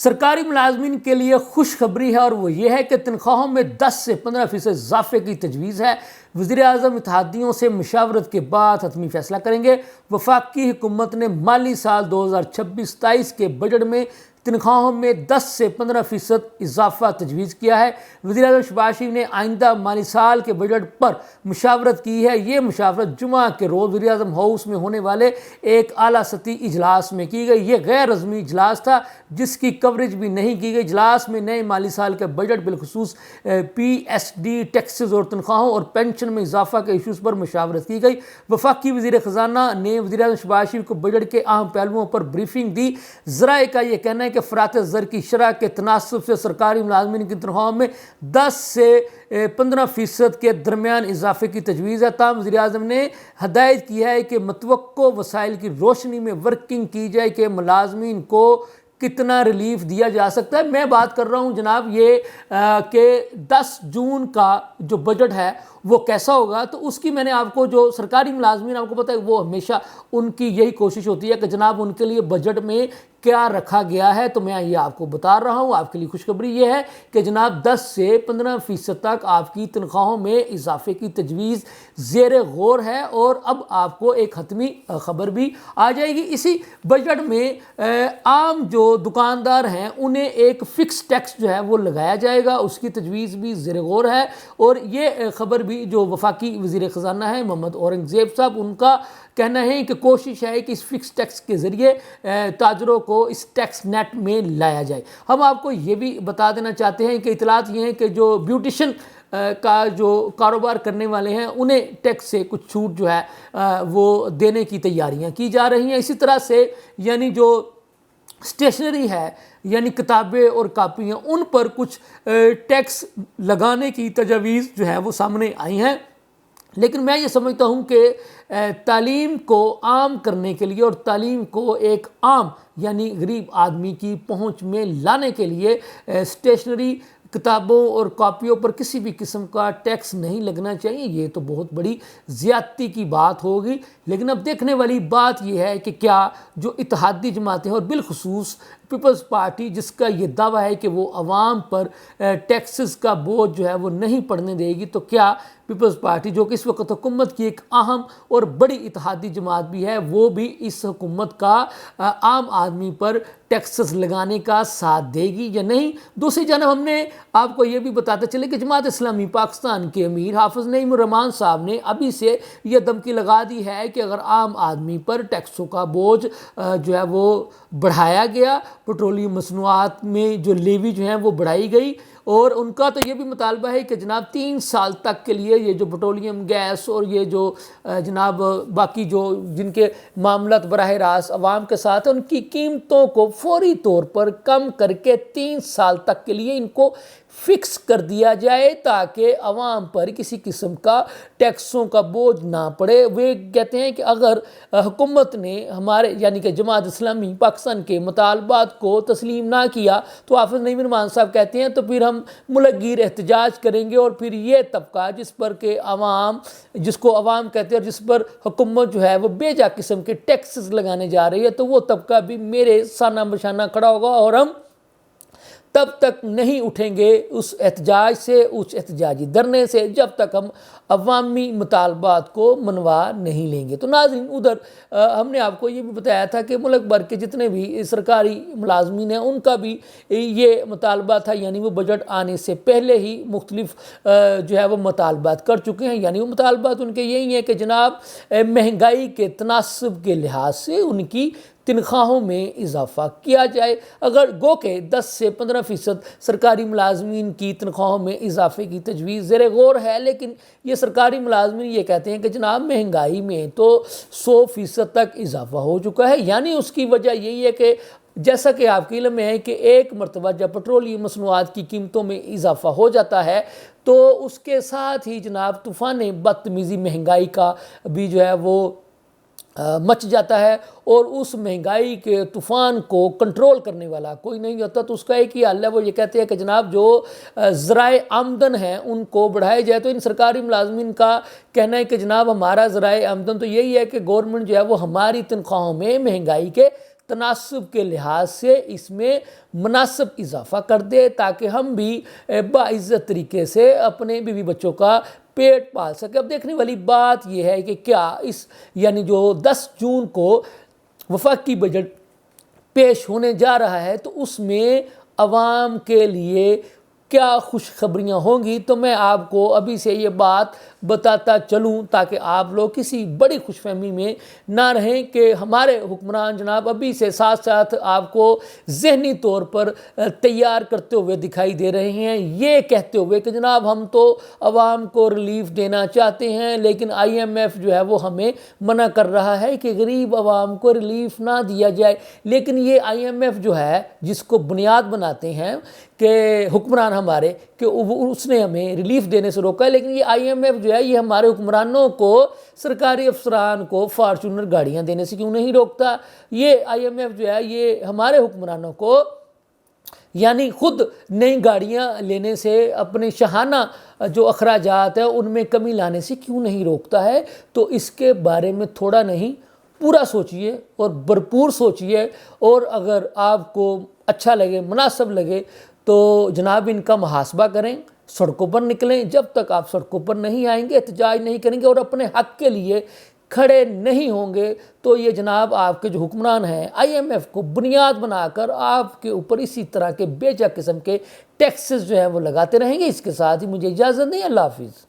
سرکاری ملازمین کے لیے خوشخبری ہے اور وہ یہ ہے کہ تنخواہوں میں 10 سے 15% اضافے کی تجویز ہے۔ وزیر اعظم اتحادیوں سے مشاورت کے بعد حتمی فیصلہ کریں گے۔ وفاقی حکومت نے مالی سال 2026-27 کے بجٹ میں تنخواہوں میں 10 سے 15% اضافہ تجویز کیا ہے۔ وزیر اعظم شہباز شریف نے آئندہ مالی سال کے بجٹ پر مشاورت کی ہے۔ یہ مشاورت جمعہ کے روز وزیر اعظم ہاؤس میں ہونے والے ایک اعلیٰ سطحی اجلاس میں کی گئی۔ یہ غیر رسمی اجلاس تھا جس کی کوریج بھی نہیں کی گئی۔ اجلاس میں نئے مالی سال کے بجٹ بالخصوص پی ایس ڈی ٹیکسز اور تنخواہوں اور پینشن میں اضافہ کے ایشوز پر مشاورت کی گئی۔ وفاقی وزیر خزانہ نے وزیر اعظم شہباز شریف کو بجٹ کے اہم پہلوؤں پر بریفنگ دی۔ ذرائع کا یہ کہنا ہے کہ افراط زر کی شرح کے تناسب سے سرکاری ملازمین کی تنخواہوں میں 10 سے 15% کے درمیان اضافے کی تجویز ہے۔ تاہم وزیر اعظم نے ہدایت کی ہے کہ متوقع وسائل کی روشنی میں ورکنگ کی جائے کہ ملازمین کو کتنا ریلیف دیا جا سکتا ہے۔ میں بات کر رہا ہوں جناب یہ کہ 10 جون کا جو بجٹ ہے وہ کیسا ہوگا، تو اس کی میں نے آپ کو جو سرکاری ملازمین آپ کو پتہ ہے وہ ہمیشہ ان کی یہی کوشش ہوتی ہے کہ جناب ان کے لیے بجٹ میں کیا رکھا گیا ہے، تو میں یہ آپ کو بتا رہا ہوں۔ آپ کے لیے خوشخبری یہ ہے کہ جناب 10 سے 15% تک آپ کی تنخواہوں میں اضافے کی تجویز زیر غور ہے، اور اب آپ کو ایک حتمی خبر بھی آ جائے گی۔ اسی بجٹ میں عام جو دکاندار ہیں انہیں ایک فکس ٹیکس جو ہے وہ لگایا جائے گا، اس کی تجویز بھی زیر غور ہے۔ اور یہ خبر بھی جو وفاقی وزیر خزانہ ہے محمد اورنگزیب صاحب، ان کا کہنا ہے کہ کوشش ہے کہ اس فکس ٹیکس کے ذریعے تاجروں کو اس ٹیکس نیٹ میں لایا جائے۔ ہم آپ کو یہ بھی بتا دینا چاہتے ہیں کہ اطلاعات یہ ہیں کہ جو بیوٹیشن کا جو کاروبار کرنے والے ہیں انہیں ٹیکس سے کچھ چھوٹ جو ہے وہ دینے کی تیاریاں کی جا رہی ہیں۔ اسی طرح سے یعنی جو اسٹیشنری ہے یعنی کتابیں اور کاپیاں، ان پر کچھ ٹیکس لگانے کی تجاویز جو ہے وہ سامنے آئی ہیں، لیکن میں یہ سمجھتا ہوں کہ تعلیم کو عام کرنے کے لیے اور تعلیم کو ایک عام یعنی غریب آدمی کی پہنچ میں لانے کے لیے اسٹیشنری کتابوں اور کاپیوں پر کسی بھی قسم کا ٹیکس نہیں لگنا چاہیے۔ یہ تو بہت بڑی زیادتی کی بات ہوگی، لیکن اب دیکھنے والی بات یہ ہے کہ کیا جو اتحادی جماعتیں اور بالخصوص پیپلز پارٹی جس کا یہ دعویٰ ہے کہ وہ عوام پر ٹیکسز کا بوجھ جو ہے وہ نہیں پڑنے دے گی، تو کیا پیپلز پارٹی جو کہ اس وقت حکومت کی ایک اہم اور بڑی اتحادی جماعت بھی ہے، وہ بھی اس حکومت کا عام آدمی پر ٹیکسز لگانے کا ساتھ دے گی یا نہیں؟ دوسری جانب ہم نے آپ کو یہ بھی بتاتے چلے کہ جماعت اسلامی پاکستان کے امیر حافظ نعیم الرحمان صاحب نے ابھی سے یہ دھمکی لگا دی ہے کہ اگر عام آدمی پر ٹیکسوں کا بوجھ جو ہے وہ بڑھایا گیا، پیٹرولیم مصنوعات میں جو لیوی جو ہیں وہ بڑھائی گئی، اور ان کا تو یہ بھی مطالبہ ہے کہ جناب 3 سال تک کے لیے یہ جو پیٹرولیم گیس اور یہ جو جناب باقی جو جن کے معاملات براہ راست عوام کے ساتھ ہیں ان کی قیمتوں کو فوری طور پر کم کر کے 3 سال تک کے لیے ان کو فکس کر دیا جائے تاکہ عوام پر کسی قسم کا ٹیکسوں کا بوجھ نہ پڑے۔ وہ کہتے ہیں کہ اگر حکومت نے ہمارے یعنی کہ جماعت اسلامی پاکستان کے مطالبات کو تسلیم نہ کیا تو حافظ نعیم الرحمان صاحب کہتے ہیں تو پھر ہم ملک گیر احتجاج کریں گے، اور پھر یہ طبقہ جس پر کہ عوام جس کو عوام کہتے ہیں اور جس پر حکومت جو ہے وہ بے جا قسم کے ٹیکسز لگانے جا رہی ہے، تو وہ طبقہ بھی میرے سانہ بشانہ کھڑا ہوگا، اور ہم تب تک نہیں اٹھیں گے اس احتجاج سے، اس احتجاجی دھرنے سے، جب تک ہم عوامی مطالبات کو منوا نہیں لیں گے۔ تو ناظرین، ادھر ہم نے آپ کو یہ بھی بتایا تھا کہ ملک بھر کے جتنے بھی سرکاری ملازمین ہیں ان کا بھی یہ مطالبہ تھا، یعنی وہ بجٹ آنے سے پہلے ہی مختلف جو ہے وہ مطالبات کر چکے ہیں۔ یعنی وہ مطالبات ان کے یہی ہیں کہ جناب مہنگائی کے تناسب کے لحاظ سے ان کی تنخواہوں میں اضافہ کیا جائے۔ اگر گو کہ 10 سے 15% سرکاری ملازمین کی تنخواہوں میں اضافے کی تجویز زیر غور ہے، لیکن یہ سرکاری ملازمین یہ کہتے ہیں کہ جناب مہنگائی میں تو 100% تک اضافہ ہو چکا ہے۔ یعنی اس کی وجہ یہی ہے کہ جیسا کہ آپ کے علم میں ہے کہ ایک مرتبہ جب پیٹرولیم مصنوعات کی قیمتوں میں اضافہ ہو جاتا ہے تو اس کے ساتھ ہی جناب طوفان بدتمیزی مہنگائی کا بھی جو ہے وہ مچ جاتا ہے، اور اس مہنگائی کے طوفان کو کنٹرول کرنے والا کوئی نہیں ہوتا۔ تو اس کا ایک ہی حل ہے، وہ یہ کہتے ہیں کہ جناب جو ذرائع آمدن ہیں ان کو بڑھائے جائے۔ تو ان سرکاری ملازمین کا کہنا ہے کہ جناب ہمارا ذرائع آمدن تو یہی ہے کہ گورنمنٹ جو ہے وہ ہماری تنخواہوں میں مہنگائی کے تناسب کے لحاظ سے اس میں مناسب اضافہ کر دے تاکہ ہم بھی باعزت طریقے سے اپنے بیوی بچوں کا پیٹ پال سکے۔ اب دیکھنے والی بات یہ ہے کہ کیا اس یعنی جو 10 جون کو وفاقی بجٹ پیش ہونے جا رہا ہے تو اس میں عوام کے لیے کیا خوشخبریاں ہوں گی، تو میں آپ کو ابھی سے یہ بات بتاتا چلوں تاکہ آپ لوگ کسی بڑی خوش فہمی میں نہ رہیں کہ ہمارے حکمران جناب ابھی سے ساتھ ساتھ آپ کو ذہنی طور پر تیار کرتے ہوئے دکھائی دے رہے ہیں، یہ کہتے ہوئے کہ جناب ہم تو عوام کو ریلیف دینا چاہتے ہیں لیکن IMF جو ہے وہ ہمیں منع کر رہا ہے کہ غریب عوام کو ریلیف نہ دیا جائے۔ لیکن یہ IMF جو ہے جس کو بنیاد بناتے ہیں کہ حکمران ہمارے کہ اس نے ہمیں ریلیف دینے سے روکا ہے، لیکن یہ IMF جو ہے یہ ہمارے حکمرانوں کو، سرکاری افسران کو فارچونر گاڑیاں دینے سے کیوں نہیں روکتا؟ یہ IMF جو ہے یہ ہمارے حکمرانوں کو یعنی خود نئی گاڑیاں لینے سے، اپنے شاہانہ جو اخراجات ہیں ان میں کمی لانے سے کیوں نہیں روکتا ہے؟ تو اس کے بارے میں تھوڑا نہیں پورا سوچئے اور بھرپور سوچئے، اور اگر آپ کو اچھا لگے، مناسب لگے تو جناب ان کا محاسبہ کریں، سڑکوں پر نکلیں۔ جب تک آپ سڑکوں پر نہیں آئیں گے، احتجاج نہیں کریں گے اور اپنے حق کے لیے کھڑے نہیں ہوں گے تو یہ جناب آپ کے جو حکمران ہیں IMF کو بنیاد بنا کر آپ کے اوپر اسی طرح کے بے جا قسم کے ٹیکسز جو ہیں وہ لگاتے رہیں گے۔ اس کے ساتھ ہی مجھے اجازت نہیں، اللہ حافظ۔